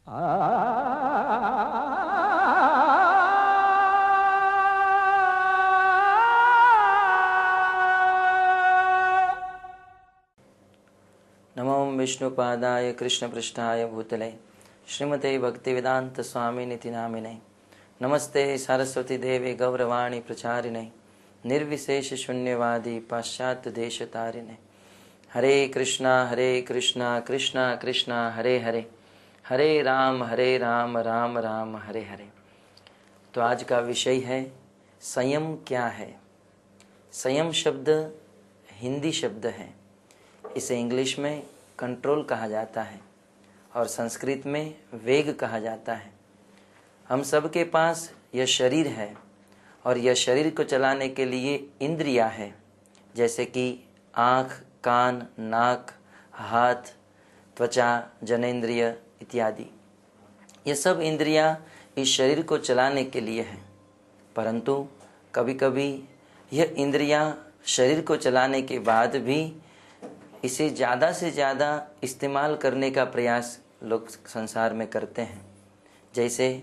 नमो विष्णुपादाय कृष्णपृष्ठाय भूतले श्रीमते भक्तिवेदांत स्वामिनिति नामिने नमस्ते सरस्वती देवी गौरवाणी प्रचारिणे निर्विशेष शून्यवादी पाश्चात्य देश तारिणे हरे कृष्णा कृष्णा कृष्णा हरे हरे हरे राम राम राम हरे हरे। तो आज का विषय है संयम क्या है। संयम शब्द हिंदी शब्द है, इसे इंग्लिश में कंट्रोल कहा जाता है और संस्कृत में वेग कहा जाता है। हम सब के पास यह शरीर है और यह शरीर को चलाने के लिए इंद्रियां है, जैसे कि आँख, कान, नाक, हाथ, त्वचा, जनेंद्रिय इत्यादि। ये सब इंद्रियां इस शरीर को चलाने के लिए है, परंतु कभी कभी यह इंद्रियां शरीर को चलाने के बाद भी इसे ज़्यादा से ज़्यादा इस्तेमाल करने का प्रयास लोग संसार में करते हैं। जैसे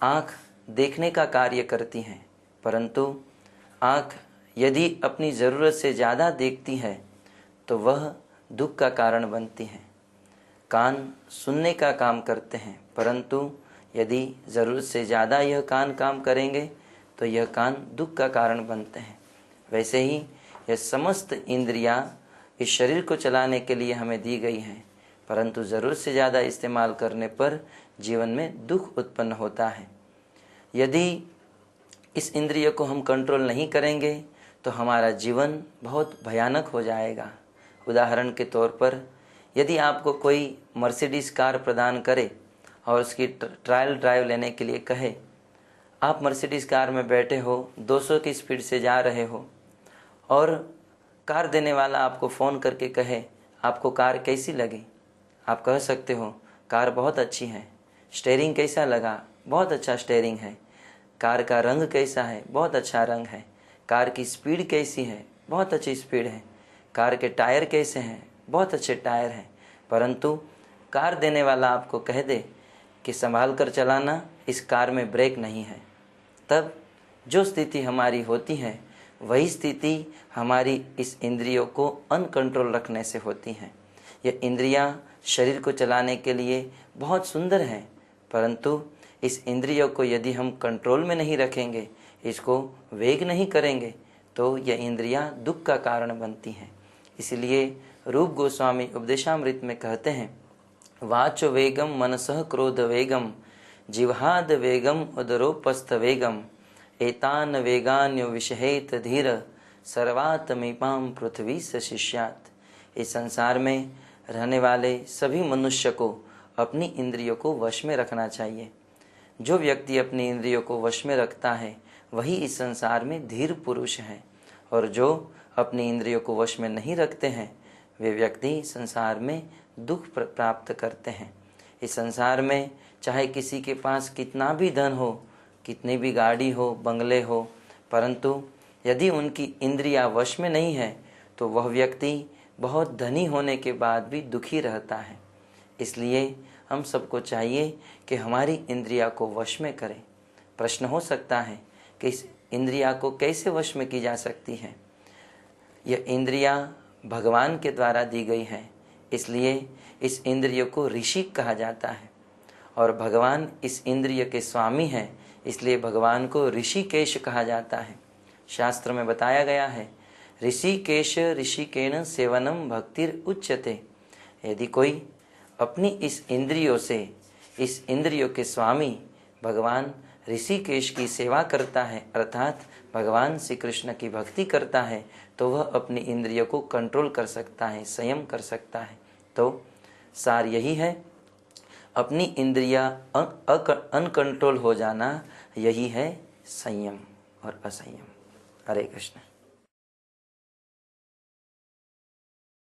आँख देखने का कार्य करती हैं, परंतु आँख यदि अपनी ज़रूरत से ज़्यादा देखती है तो वह दुख का कारण बनती है। कान सुनने का काम करते हैं, परंतु यदि ज़रूरत से ज़्यादा यह कान काम करेंगे तो यह कान दुख का कारण बनते हैं। वैसे ही यह समस्त इंद्रियां इस शरीर को चलाने के लिए हमें दी गई हैं, परंतु ज़रूरत से ज़्यादा इस्तेमाल करने पर जीवन में दुख उत्पन्न होता है। यदि इस इंद्रिय को हम कंट्रोल नहीं करेंगे तो हमारा जीवन बहुत भयानक हो जाएगा। उदाहरण के तौर पर यदि आपको कोई मर्सिडीज़ कार प्रदान करे और उसकी ट्रायल ड्राइव लेने के लिए कहे, आप मर्सिडीज़ कार में बैठे हो, 200 की स्पीड से जा रहे हो और कार देने वाला आपको फ़ोन करके कहे आपको कार कैसी लगी, आप कह सकते हो कार बहुत अच्छी है। स्टीयरिंग कैसा लगा, बहुत अच्छा स्टीयरिंग है। कार का रंग कैसा है, बहुत अच्छा रंग है। कार की स्पीड कैसी है, बहुत अच्छी स्पीड है। कार के टायर कैसे हैं, बहुत अच्छे टायर हैं। परंतु कार देने वाला आपको कह दे कि संभाल कर चलाना, इस कार में ब्रेक नहीं है, तब जो स्थिति हमारी होती है वही स्थिति हमारी इस इंद्रियों को अनकंट्रोल रखने से होती है। ये इंद्रियां शरीर को चलाने के लिए बहुत सुंदर हैं, परंतु इस इंद्रियों को यदि हम कंट्रोल में नहीं रखेंगे, इसको वेग नहीं करेंगे, तो यह इंद्रियां दुख का कारण बनती हैं। इसलिए रूप गोस्वामी उपदेशामृत में कहते हैं, वाचो वेगम मनसः क्रोध वेगम जिह्वाद वेगम उदरोपस्थ वेगम एतान वेगान्यो विषहेत धीर सर्वात्मीपाम पृथ्वी से शिष्यात। इस संसार में रहने वाले सभी मनुष्य को अपनी इंद्रियों को वश में रखना चाहिए। जो व्यक्ति अपनी इंद्रियों को वश में रखता है वही इस संसार में धीर पुरुष है, और जो अपनी इंद्रियों को वश में नहीं रखते हैं वे व्यक्ति संसार में दुख प्राप्त करते हैं। इस संसार में चाहे किसी के पास कितना भी धन हो, कितनी भी गाड़ी हो, बंगले हो, परंतु यदि उनकी इंद्रियां वश में नहीं है तो वह व्यक्ति बहुत धनी होने के बाद भी दुखी रहता है। इसलिए हम सबको चाहिए कि हमारी इंद्रिया को वश में करें। प्रश्न हो सकता है कि इस इंद्रिया को कैसे वश में की जा सकती है। यह इंद्रिया भगवान के द्वारा दी गई है, इसलिए इस इंद्रिय को ऋषि कहा जाता है, और भगवान इस इंद्रिय के स्वामी हैं, इसलिए भगवान को ऋषिकेश कहा जाता है। शास्त्र में बताया गया है, ऋषिकेश ऋषिकेन सेवनम भक्तिर उच्यते। यदि कोई अपनी इस इंद्रियों से, इस इंद्रियों के स्वामी भगवान ऋषिकेश की सेवा करता है, अर्थात भगवान श्री कृष्ण की भक्ति करता है, तो वह अपनी इंद्रियों को कंट्रोल कर सकता है, संयम कर सकता है। तो सार यही है, अपनी इंद्रिया अनकंट्रोल हो जाना, यही है संयम और असंयम। हरे कृष्ण।